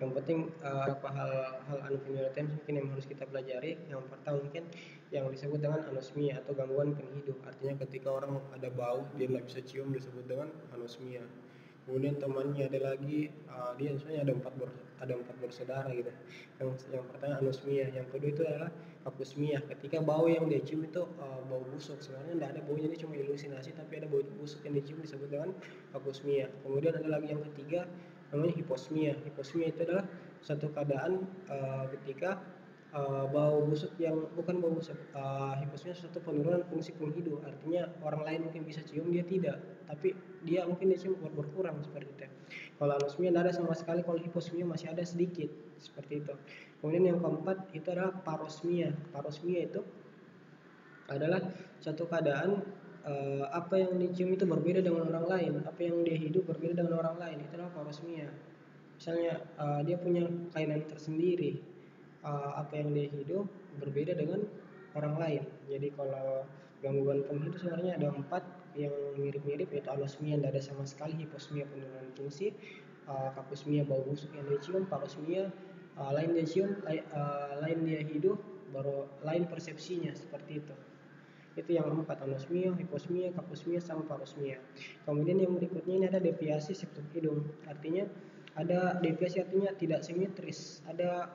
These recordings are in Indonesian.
Yang penting apa hal unfamiliar terms mungkin yang harus kita pelajari. Yang pertama mungkin yang disebut dengan anosmia atau gangguan penghidup. Artinya ketika orang ada bau dia nggak bisa cium disebut dengan anosmia. Kemudian temannya ada lagi, dia misalnya ada empat bersaudara gitu. Yang pertama anosmia, yang kedua itu adalah akusmia. Ketika bau yang dia cium itu bau busuk, sebenarnya tidak ada baunya, dia cuma ilusinasi tapi ada bau busuk yang dicium disebut dengan akusmia. Kemudian ada lagi yang ketiga namanya hiposmia. Hiposmia itu adalah satu keadaan ketika bau busuk yang bukan bau busuk, hiposmia suatu penurunan fungsi penghidup. Artinya orang lain mungkin bisa cium, dia tidak, tapi dia mungkin dia cium berkurang seperti itu. Kalau anosmia tidak ada sama sekali, kalau hiposmia masih ada sedikit seperti itu. Kemudian yang keempat itu adalah parosmia. Parosmia itu adalah satu keadaan apa yang dicium itu berbeda dengan orang lain, apa yang dia hidup berbeda dengan orang lain, itu adalah parosmia. Misalnya dia punya kelainan tersendiri, apa yang dia hidup berbeda dengan orang lain. Jadi kalau gangguan penghidup sebenarnya ada 4 yang mirip-mirip, yaitu anosmia yang tidak ada sama sekali, hiposmia penurunan fungsi, kakusmia bau busuk yang dia cium, parosmia lain dia cium, lain dia hidup, baru lain persepsinya, seperti itu. Itu yang 4, anosmia, hiposmia, kakusmia, sama parosmia. Kemudian yang berikutnya ini ada deviasi septum hidung. Artinya ada deviasi, artinya tidak simetris, ada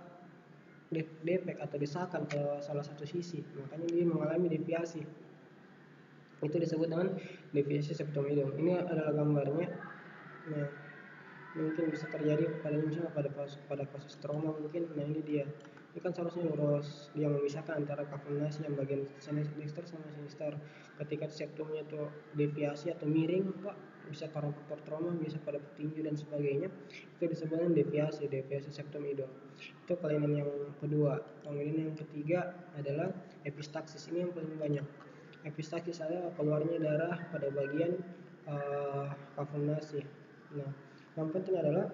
defek atau desakan ke salah satu sisi, makanya dia mengalami deviasi. Itu disebut dengan deviasi septum hidung. Ini adalah gambarnya. Nah, mungkin bisa terjadi pada misalnya pada kasus trauma mungkin. Nah ini dia, ini kan seharusnya lurus, dia memisahkan antara kafum nasi yang bagian dexter sama sinister. Ketika septumnya itu deviasi atau miring, Pak, bisa karena faktor trauma, bisa pada petinju dan sebagainya, itu disebutkan deviasi septum hidung. Itu kelainan yang kedua. Kemudian yang ketiga adalah epistaksis. Ini yang paling banyak. Epistaksis adalah keluarnya darah pada bagian kafum nasi. Nah, yang penting adalah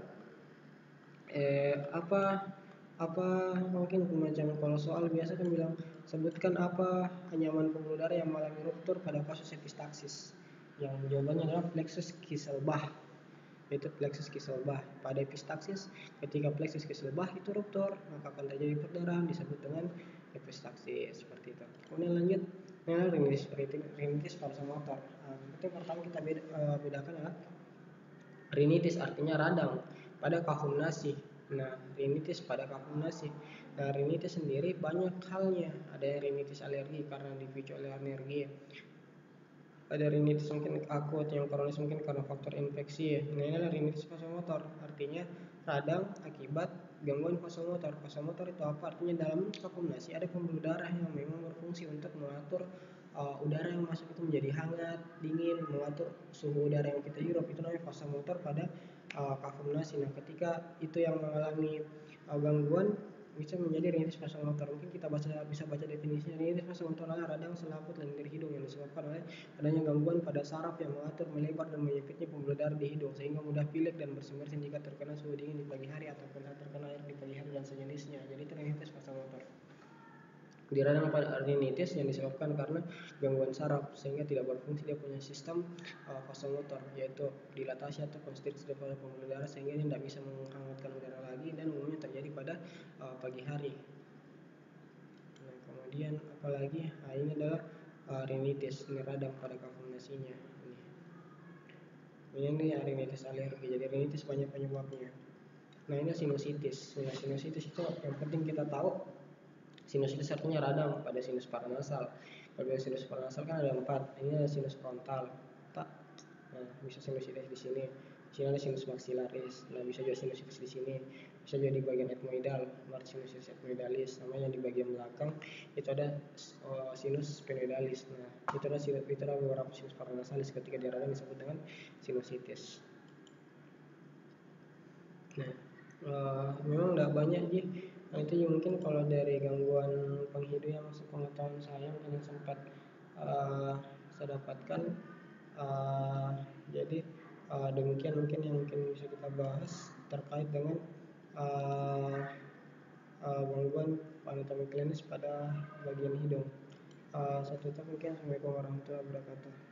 apa mungkin macam kalau soal biasa kan bilang sebutkan apa anyaman pembuluh darah yang mengalami ruptur pada kasus epistaksis. Yang jawabannya adalah plexus Kieselbach, yaitu plexus Kieselbach. Pada epistaksis, ketika plexus Kieselbach itu ruptur, maka akan terjadi perdarahan disebut dengan epistaksis, seperti itu. Kemudian lanjut, rinitis vasomotor. Itu pertama kita bedakan adalah rinitis, artinya radang pada kafum nasi. Nah, rinitis pada kafum nasi. Nah, rinitis sendiri banyak halnya. Ada rinitis alergi karena dipicu oleh alergi. Ada rinitis mungkin akut, yang kronis mungkin karena faktor infeksi ya. Nah, ini adalah rinitis vasomotor, artinya radang akibat gangguan vasomotor. Vasomotor itu apa? Artinya dalam kafum nasi ada pembuluh darah yang memang berfungsi untuk mengatur udara yang masuk itu menjadi hangat, dingin, mengatur suhu udara yang kita hirup. Itu namanya vasomotor pada kafum nasi. Nah, ketika itu yang mengalami gangguan, bisa menjadi rinitis vasomotor. Mungkin kita bisa baca definisinya. Rinitis vasomotor adalah radang selaput lendir hidung yang disebabkan oleh adanya gangguan pada saraf yang mengatur melebar dan menyempitnya pembuluh darah di hidung sehingga mudah pilek dan bersin-bersin jika terkena suhu dingin di pagi hari ataupun saat terkena air di pagi hari dan sejenisnya. Jadi itu rinitis vasomotor. Di radang pada rinitis yang disebabkan karena gangguan saraf sehingga tidak berfungsi dia punya sistem vasomotor, yaitu dilatasi atau konstriksi pada pembuluh darah sehingga dia tidak bisa menghangatkan udara lagi, dan umumnya terjadi pada pagi hari. Nah, kemudian apalagi, ini adalah rinitis, ini radang pada kafum nasinya. Ini rinitis alergi. Jadi rinitis banyak penyebabnya. Nah, ini sinusitis. Nah, sinusitis itu yang penting kita tahu, sinusitis artinya radang pada sinus paranasal. Kalau sinus paranasal kan ada 4. Ini ada sinus frontal. Nah, bisa sinusitis di sini. Di sini ada sinus maxillaris. Nah, bisa juga sinusitis di sini. Bisa juga di bagian etmoidal, sinusitis etmoidalis. Namanya di bagian belakang itu ada sinus sphenoidalis. Nah, itu adalah beberapa sinus paranasalis. Ketika dia radang disebut dengan sinusitis. Nah, memang tidak banyak sih. Nah, itu mungkin kalau dari gangguan penghidup yang sepengetahuan saya mungkin yang sempat saya dapatkan. Jadi demikian mungkin yang bisa kita bahas terkait dengan gangguan anatomi klinis pada bagian hidung. Saya tutup mungkin. Assalamualaikum warahmatullahi wabarakatuh.